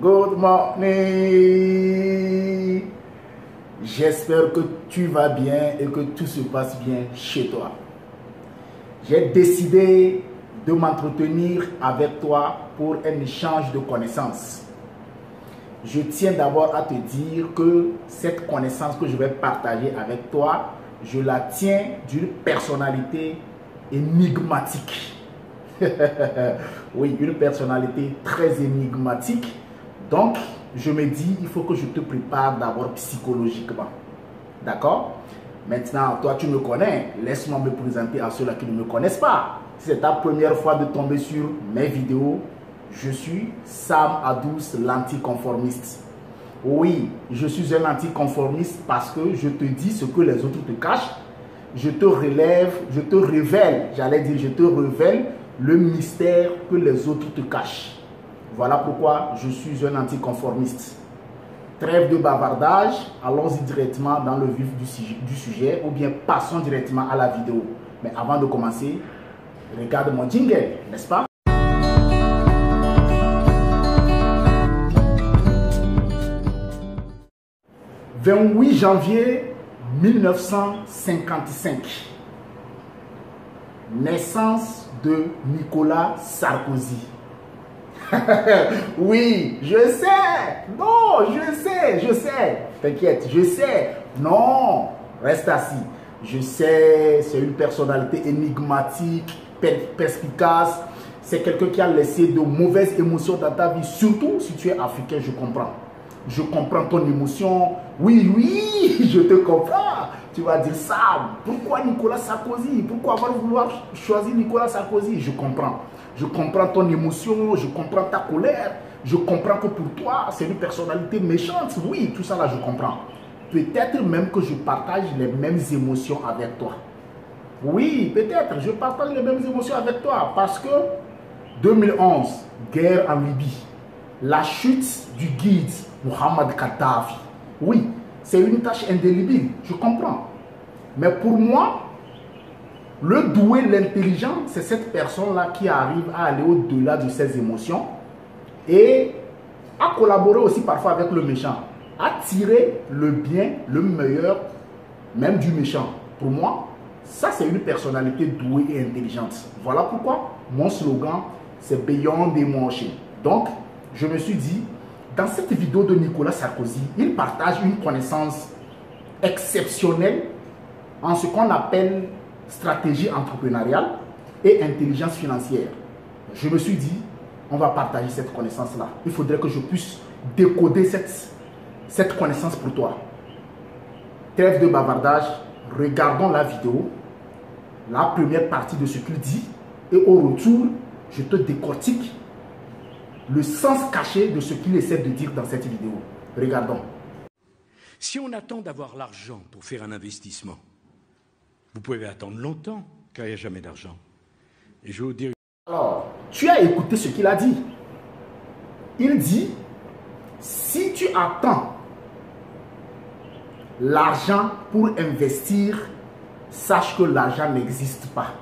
Good morning. J'espère que tu vas bien et que tout se passe bien chez toi. J'ai décidé de m'entretenir avec toi pour un échange de connaissances. Je tiens d'abord à te dire que cette connaissance que je vais partager avec toi, je la tiens d'une personnalité énigmatique. Oui, une personnalité très énigmatique. Donc, je me dis, il faut que je te prépare d'abord psychologiquement. D'accord? Maintenant, toi, tu me connais. Laisse-moi me présenter à ceux-là qui ne me connaissent pas. Si c'est ta première fois de tomber sur mes vidéos, je suis Sam Adous, l'anticonformiste. Oui, je suis un anticonformiste parce que je te dis ce que les autres te cachent. Je te révèle le mystère que les autres te cachent. Voilà pourquoi je suis un anticonformiste. Trêve de bavardage, allons-y directement dans le vif du sujet ou bien passons directement à la vidéo. Mais avant de commencer, regarde mon jingle, n'est-ce pas? « 28 janvier 1955. Naissance de Nicolas Sarkozy. » Oui, je sais. Non, je sais. T'inquiète, je sais. Non, reste assis. Je sais, c'est une personnalité énigmatique, perspicace. C'est quelqu'un qui a laissé de mauvaises émotions dans ta vie. Surtout si tu es africain, je comprends. Je comprends ton émotion. Oui, je te comprends. Tu vas dire ça. Pourquoi Nicolas Sarkozy? Pourquoi avoir vouloir choisir Nicolas Sarkozy? Je comprends. Je comprends ton émotion, je comprends ta colère, je comprends que pour toi, c'est une personnalité méchante. Oui, tout ça là, je comprends. Peut-être même que je partage les mêmes émotions avec toi. Oui, peut-être, je partage les mêmes émotions avec toi parce que 2011, guerre en Libye, la chute du guide Mohamed Kadhafi. Oui, c'est une tâche indélébile, je comprends. Mais pour moi, le doué, l'intelligent, c'est cette personne-là qui arrive à aller au-delà de ses émotions et à collaborer aussi parfois avec le méchant, à tirer le bien, le meilleur, même du méchant. Pour moi, ça c'est une personnalité douée et intelligente. Voilà pourquoi mon slogan, c'est Beyond Emotion. Donc, je me suis dit, dans cette vidéo de Nicolas Sarkozy, il partage une connaissance exceptionnelle en ce qu'on appelle stratégie entrepreneuriale et intelligence financière. Je me suis dit, on va partager cette connaissance-là. Il faudrait que je puisse décoder cette connaissance pour toi. Trêve de bavardage, regardons la vidéo, la première partie de ce qu'il dit, et au retour, je te décortique le sens caché de ce qu'il essaie de dire dans cette vidéo. Regardons. Si on attend d'avoir l'argent pour faire un investissement, vous pouvez attendre longtemps, car il n'y a jamais d'argent. Et je vais vous dire... Alors, tu as écouté ce qu'il a dit. Il dit, si tu attends l'argent pour investir, sache que l'argent n'existe pas.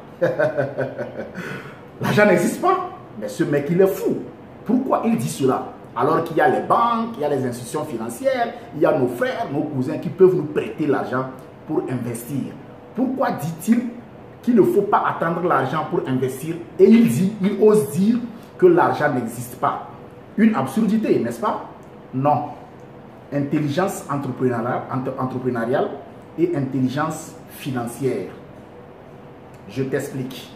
L'argent n'existe pas. Mais ce mec, il est fou. Pourquoi il dit cela? Alors qu'il y a les banques, il y a les institutions financières, il y a nos frères, nos cousins qui peuvent nous prêter l'argent pour investir. Pourquoi dit-il qu'il ne faut pas attendre l'argent pour investir et il ose dire que l'argent n'existe pas? Une absurdité, n'est-ce pas? Non. Intelligence entrepreneuriale et intelligence financière. Je t'explique.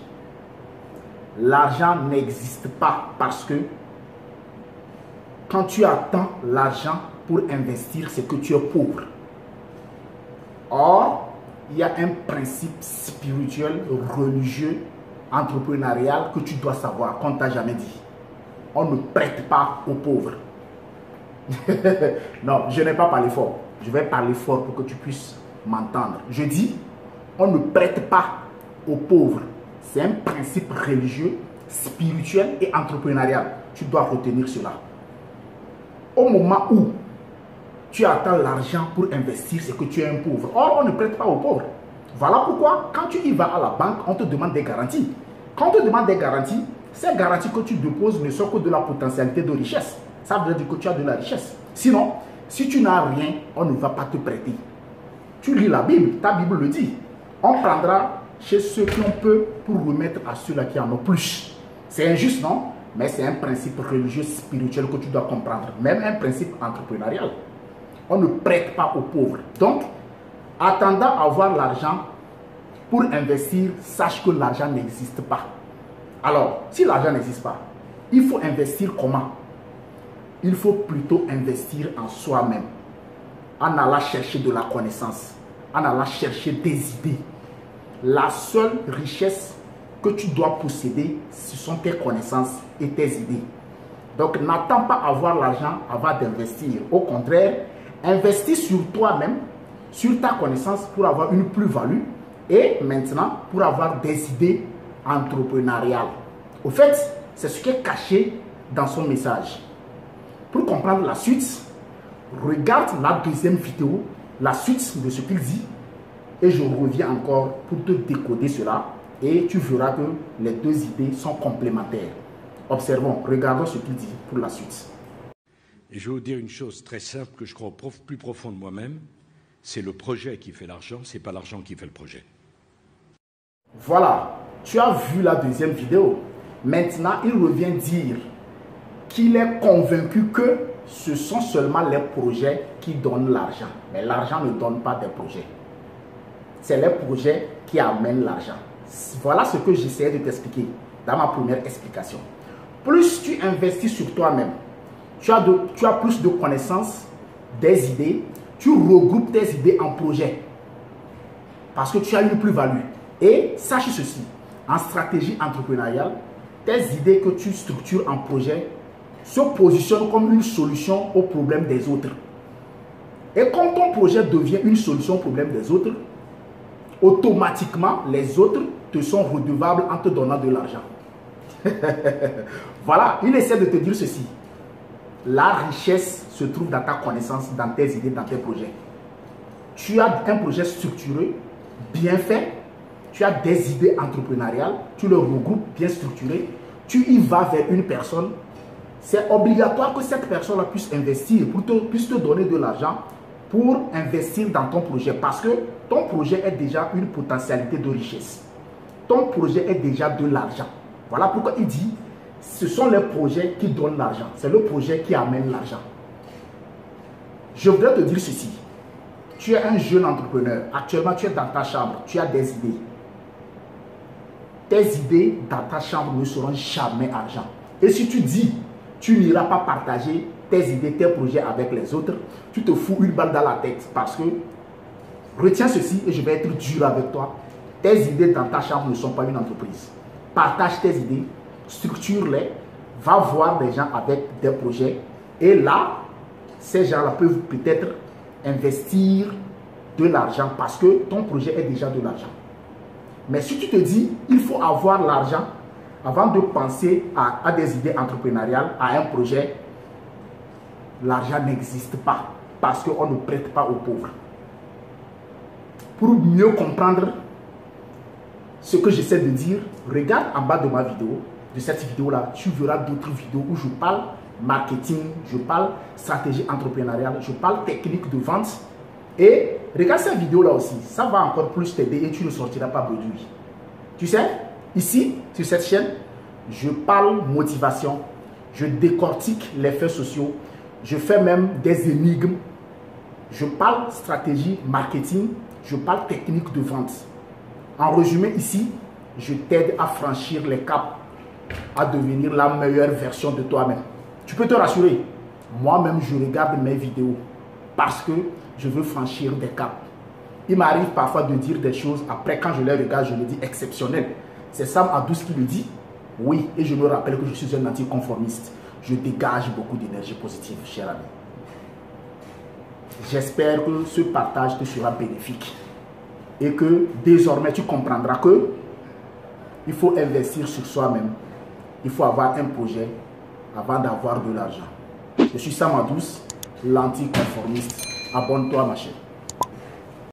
L'argent n'existe pas parce que quand tu attends l'argent pour investir, c'est que tu es pauvre. Or, il y a un principe spirituel, religieux, entrepreneurial que tu dois savoir, qu'on ne t'a jamais dit. On ne prête pas aux pauvres. Non, je n'ai pas parlé fort. Je vais parler fort pour que tu puisses m'entendre. Je dis, on ne prête pas aux pauvres. C'est un principe religieux, spirituel et entrepreneurial. Tu dois retenir cela. Au moment où tu attends l'argent pour investir, c'est que tu es un pauvre. Or, on ne prête pas aux pauvres. Voilà pourquoi, quand tu y vas à la banque, on te demande des garanties. Quand on te demande des garanties, ces garanties que tu déposes ne sont que de la potentialité de richesse. Ça veut dire que tu as de la richesse. Sinon, si tu n'as rien, on ne va pas te prêter. Tu lis la Bible, ta Bible le dit. On prendra chez ceux qui ont peu pour remettre à ceux-là qui en ont plus. C'est injuste, non? Mais c'est un principe religieux, spirituel que tu dois comprendre. Même un principe entrepreneurial. On ne prête pas aux pauvres. Donc, attendant à avoir l'argent pour investir, sache que l'argent n'existe pas. Alors, si l'argent n'existe pas, il faut investir comment? Il faut plutôt investir en soi-même. En allant chercher de la connaissance. En allant chercher des idées. La seule richesse que tu dois posséder, ce sont tes connaissances et tes idées. Donc, n'attends pas avoir l'argent avant d'investir. Au contraire, investis sur toi-même, sur ta connaissance pour avoir une plus-value et maintenant pour avoir des idées entrepreneuriales. Au fait, c'est ce qui est caché dans son message. Pour comprendre la suite, regarde la deuxième vidéo, la suite de ce qu'il dit, et je reviens encore pour te décoder cela et tu verras que les deux idées sont complémentaires. Observons, regardons ce qu'il dit pour la suite. Et je vais vous dire une chose très simple que je crois au plus profond de moi-même, c'est le projet qui fait l'argent, c'est pas l'argent qui fait le projet. Voilà, tu as vu la deuxième vidéo. Maintenant, il revient dire qu'il est convaincu que ce sont seulement les projets qui donnent l'argent. Mais l'argent ne donne pas des projets. C'est les projets qui amènent l'argent. Voilà ce que j'essayais de t'expliquer dans ma première explication. Plus tu investis sur toi-même, tu as plus de connaissances, des idées, tu regroupes tes idées en projets. Parce que tu as une plus-value. Et sache ceci, en stratégie entrepreneuriale, tes idées que tu structures en projet se positionnent comme une solution aux problèmes des autres. Et quand ton projet devient une solution au problème des autres, automatiquement, les autres te sont redevables en te donnant de l'argent. Voilà, il essaie de te dire ceci. La richesse se trouve dans ta connaissance, dans tes idées, dans tes projets. Tu as un projet structuré, bien fait, tu as des idées entrepreneuriales, tu le regroupes bien structuré, tu y vas vers une personne, c'est obligatoire que cette personne-là puisse investir, puisse te donner de l'argent pour investir dans ton projet parce que ton projet est déjà une potentialité de richesse. Ton projet est déjà de l'argent. Voilà pourquoi il dit, ce sont les projets qui donnent l'argent. C'est le projet qui amène l'argent. Je voudrais te dire ceci. Tu es un jeune entrepreneur. Actuellement, tu es dans ta chambre. Tu as des idées. Tes idées dans ta chambre ne seront jamais argent. Et si tu dis, tu n'iras pas partager tes idées, tes projets avec les autres, tu te fous une balle dans la tête parce que, retiens ceci et je vais être dur avec toi, tes idées dans ta chambre ne sont pas une entreprise. Partage tes idées, structure-les, va voir des gens avec des projets et là, ces gens-là peuvent peut-être investir de l'argent parce que ton projet est déjà de l'argent. Mais si tu te dis, il faut avoir l'argent avant de penser à des idées entrepreneuriales, à un projet, l'argent n'existe pas parce qu'on ne prête pas aux pauvres. Pour mieux comprendre ce que j'essaie de dire, regarde en bas de ma vidéo, de cette vidéo-là, tu verras d'autres vidéos où je parle marketing, je parle stratégie entrepreneuriale, je parle technique de vente. Et regarde cette vidéo-là aussi, ça va encore plus t'aider et tu ne sortiras pas bredouille. Tu sais, ici, sur cette chaîne, je parle motivation, je décortique les faits sociaux, je fais même des énigmes, je parle stratégie marketing, je parle technique de vente. En résumé ici, je t'aide à franchir les caps, à devenir la meilleure version de toi-même. Tu peux te rassurer, moi-même je regarde mes vidéos parce que je veux franchir des caps. Il m'arrive parfois de dire des choses, après quand je les regarde, je me dis exceptionnel. C'est Sam Adous qui le dit. Oui, et je me rappelle que je suis un anticonformiste. Je dégage beaucoup d'énergie positive, cher ami. J'espère que ce partage te sera bénéfique et que désormais tu comprendras que il faut investir sur soi-même. Il faut avoir un projet avant d'avoir de l'argent. Je suis Sam Adous, l'anticonformiste. Abonne-toi ma chaîne.